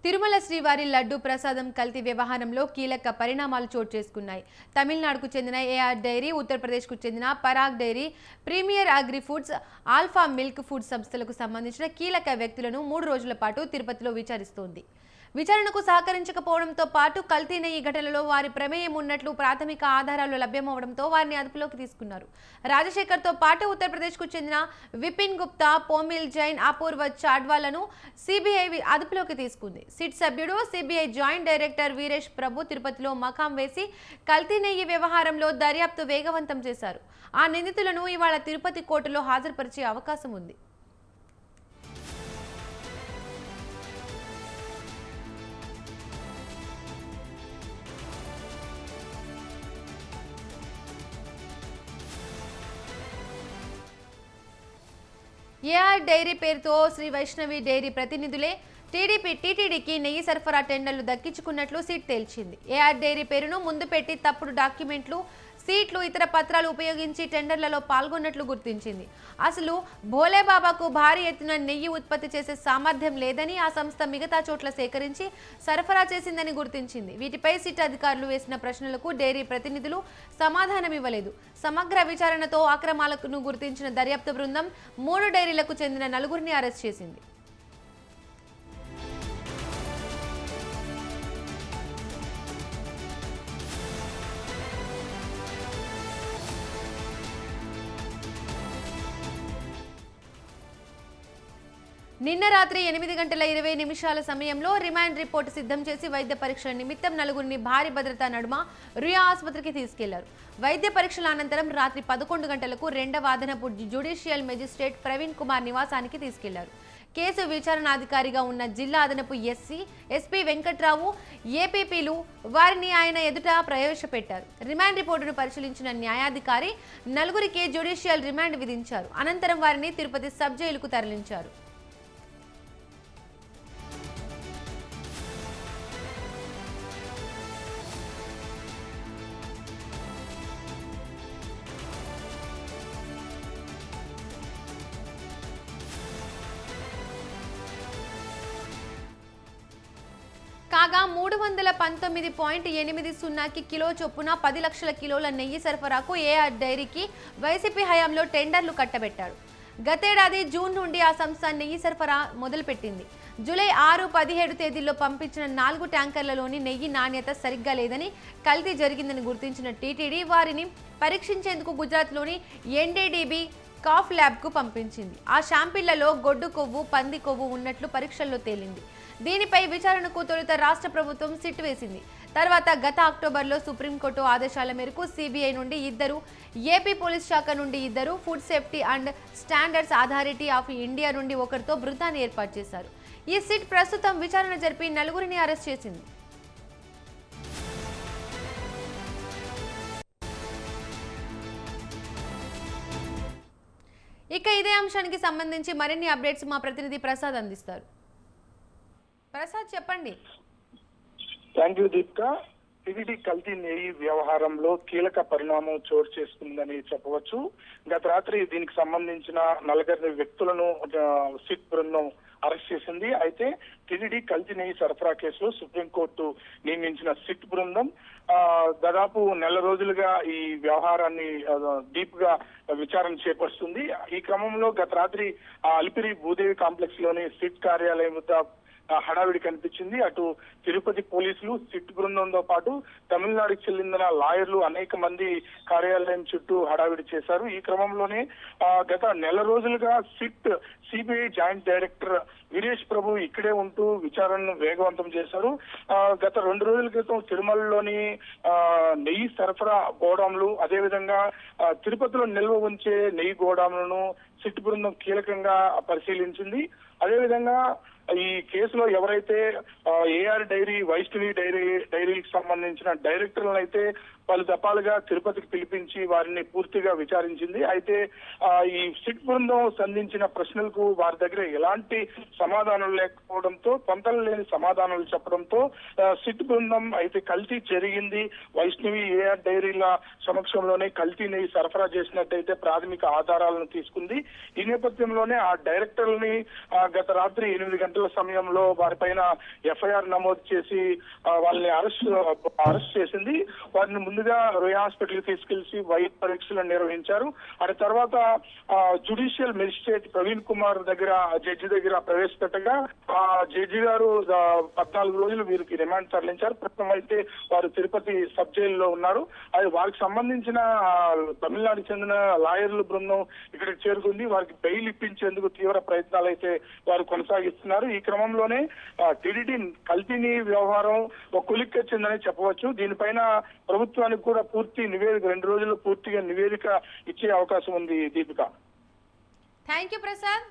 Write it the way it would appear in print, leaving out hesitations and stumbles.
తిరుమల శ్రీవారి లడ్డు ప్రసాదం కల్తీ వ్యవహారంలో కీలక పరిణామాలు చోటు చేసుకున్నాయి. తమిళనాడుకు చెందిన ఏఆర్ డైరీ, ఉత్తరప్రదేశ్కు చెందిన Parag dairy, premier agri foods, alpha milk food సంస్థలకు సంబంధించిన కీలక వ్యక్తులను 3 రోజుల పాటు తిరుపతిలో విచారిస్తోంది. విచారణకు సహకరించకపోవడంతో పాటు కల్తీ నెయ్యి ఘటనలో వారి ప్రమేయం ఉన్నట్లు ప్రాథమిక ఆధారాలు లభ్యమవడంతో వారిని అదుపులోకి తీసుకున్నారు. రాజశేఖర్తో పాటు ఉత్తరప్రదేశ్కు చెందిన విపిన్ గుప్తా, పోమిల్ జైన్, అపూర్వ చాడ్వాలను సిబిఐ అదుపులోకి తీసుకుంది. సిట్ సభ్యుడు, సిబిఐ జాయింట్ డైరెక్టర్ వీరేష్ ప్రభు తిరుపతిలో మకాం వేసి కల్తీ నెయ్యి వ్యవహారంలో దర్యాప్తు వేగవంతం చేశారు. ఆ నిందితులను ఇవాళ తిరుపతి కోర్టులో హాజరుపరిచే అవకాశం ఉంది. ఏఆర్ డైరీ పేరుతో శ్రీ వైష్ణవి డైరీ ప్రతినిధులే టీటీడీకి నెయ్యి సరఫరా టెండర్లు దక్కించుకున్నట్లు సిట్ తేల్చింది. ఏఆర్ డైరీ పేరును ముందు పెట్టి తప్పుడు డాక్యుమెంట్లు, సీట్లు, ఇతర పత్రాలు ఉపయోగించి టెండర్లలో పాల్గొన్నట్లు గుర్తించింది. అసలు భోలేబాబాకు భారీ ఎత్తున నెయ్యి ఉత్పత్తి చేసే సామర్థ్యం లేదని ఆ సంస్థ మిగతా చోట్ల సేకరించి సరఫరా చేసిందని గుర్తించింది. వీటిపై సిట్ అధికారులు వేసిన ప్రశ్నలకు డైరీ ప్రతినిధులు సమాధానమివ్వలేదు. సమగ్ర విచారణతో అక్రమాలను గుర్తించిన దర్యాప్తు బృందం 3 డైరీలకు చెందిన 4గురిని అరెస్ట్ చేసింది. నిన్న రాత్రి 8:20 సమయంలో రిమాండ్ రిపోర్టు సిద్ధం చేసి వైద్య పరీక్షల నిమిత్తం 4గురిని భారీ భద్రతా నడుమ రుయా ఆసుపత్రికి తీసుకెళ్లారు. వైద్య పరీక్షల అనంతరం రాత్రి 11 గంటలకు 2వ అదనపు జ్యుడిషియల్ మెజిస్ట్రేట్ ప్రవీణ్ కుమార్ నివాసానికి తీసుకెళ్లారు. కేసు విచారణాధికారిగా ఉన్న జిల్లా అదనపు ఎస్పీ వెంకట్రావు, ఏపీపీలు వారిని ఆయన ఎదుట ప్రవేశపెట్టారు. రిమాండ్ రిపోర్టును పరిశీలించిన న్యాయాధికారి 4గురికి జ్యుడిషియల్ రిమాండ్ విధించారు. అనంతరం వారిని తిరుపతి సబ్ జైలుకు తరలించారు. కాగా 319.80కి కిలో చొప్పున 10 లక్షల కిలోల నెయ్యి సరఫరాకు ఏఆర్ డైరీకి వైసీపీ హయాంలో టెండర్లు కట్టబెట్టాడు. గతేడాది జూన్ నుండి ఆ సంస్థ నెయ్యి సరఫరా మొదలుపెట్టింది. జూలై 6, 17 తేదీల్లో పంపించిన 4 ట్యాంకర్లలోని నెయ్యి నాణ్యత సరిగ్గా లేదని, కల్తీ జరిగిందని గుర్తించిన టీటీడీ వారిని పరీక్షించేందుకు గుజరాత్లోని ఎన్డీడీబీ కాఫ్ ల్యాబ్కు పంపించింది. ఆ శాంపిళ్లలో గొడ్డు కొవ్వు, పంది కొవ్వు ఉన్నట్లు పరీక్షల్లో తేలింది. దీనిపై విచారణకు తొలుత రాష్ట్ర ప్రభుత్వం సిట్ వేసింది. తర్వాత గత అక్టోబర్లో సుప్రీంకోర్టు ఆదేశాల మేరకు సిబిఐ నుండి 2, ఏపీ పోలీస్ శాఖ నుండి 2, food safety and standards authority of India నుండి 1తో బృందాన్ని ఏర్పాటు చేశారు. ఈ సిట్ ప్రస్తుతం విచారణ జరిపి 4గురిని అరెస్ట్ చేసింది. ఇక ఇదే అంశానికి సంబంధించి మరిన్ని అప్డేట్స్ మా ప్రతినిధి ప్రసాద్ అందిస్తారు. ప్రసాద్, చెప్పండి. Thank you Deepika. టీటీడీ కల్తీ నెయ్యి వ్యవహారంలో కీలక పరిణామం చోటు చేసుకుందని చెప్పవచ్చు. గత రాత్రి దీనికి సంబంధించిన 4 వ్యక్తులను సిట్ బృందం అరెస్ట్ చేసింది. అయితే టీటీడీ కల్తీ నెయ్యి సరఫరా కేసులో సుప్రీంకోర్టు నియమించిన సిట్ బృందం దాదాపు 1 నెల రోజులుగా ఈ వ్యవహారాన్ని డీప్ గా విచారణ చేపడుతుంది. ఈ క్రమంలో గత రాత్రి అలిపిరి భూదేవి కాంప్లెక్స్ లోని సిట్ కార్యాలయం వద్ద హడావిడి కనిపించింది. అటు తిరుపతి పోలీసులు, సిట్ బృందంతో పాటు తమిళనాడుకి చెందిన లాయర్లు అనేక మంది కార్యాలయం చుట్టూ హడావిడి చేశారు. ఈ క్రమంలోనే గత 1 నెల రోజులుగా సిబిఐ జాయింట్ డైరెక్టర్ వీరేష్ ప్రభు ఇక్కడే ఉంటూ విచారణను వేగవంతం చేశారు. గత 2 రోజుల క్రితం తిరుమలలోని నెయ్యి సరఫరా గోడాంలు, అదేవిధంగా తిరుపతిలో నిల్వ ఉంచే నెయ్యి గోడాంలను సిట్ బృందం కీలకంగా పరిశీలించింది. అదేవిధంగా ఈ కేసులో ఎవరైతే ఏఆర్ డైరీ, వైష్ణవి డైరీకి సంబంధించిన డైరెక్టర్లను అయితే పలు దఫాలుగా తిరుపతికి పిలిపించి వారిని పూర్తిగా విచారించింది. అయితే ఈ సిట్ బృందం సంధించిన ప్రశ్నలకు వరకు వారి దగ్గర ఎలాంటి సమాధానం లేకపోవడంతో, పొంతలు లేని సమాధానాలు చెప్పడంతో సిట్ బృందం అయితే కల్తీ జరిగింది, వైష్ణవి ఏఆర్ డైరీల సమక్షంలోనే కల్తీ నెయ్యి సరఫరా చేసినట్టయితే ప్రాథమిక ఆధారాలను తీసుకుంది. ఈ నేపథ్యంలోనే ఆ డైరెక్టర్ని గత రాత్రి 8 గంటల సమయంలో వారిపైన ఎఫ్ఐఆర్ నమోదు చేసి వాళ్ళని అరెస్ట్ చేసింది. వారిని ముందుగా రోయా హాస్పిటల్ తీసుకెళ్లి వైద్య పరీక్షలు నిర్వహించారు. ఆ తర్వాత జ్యుడిషియల్ మెజిస్ట్రేట్ ప్రవీణ్ కుమార్ దగ్గర, జడ్జి దగ్గర ప్రవేశపెట్టగా ఆ జడ్జి గారు 14 రోజులు వీరికి రిమాండ్ తరలించారు. ప్రస్తుతం అయితే వారు తిరుపతి సబ్ జైల్లో ఉన్నారు. అది వారికి సంబంధించిన తమిళనాడుకు చెందిన లాయర్ల బృందం ఇక్కడికి చేరుకుంది. వారికి బెయిల్ ఇప్పించేందుకు తీవ్ర ప్రయత్నాలు అయితే వారు కొనసాగిస్తున్నారు. ఈ క్రమంలోనే టీడీటీ కల్తీని వ్యవహారం ఒక కొలిక్కొచ్చిందని చెప్పవచ్చు. దీనిపైన ప్రభుత్వానికి కూడా పూర్తి నివేదిక 2 రోజుల్లో పూర్తిగా నివేదిక ఇచ్చే అవకాశం ఉంది. Deepika, thank you Prasad.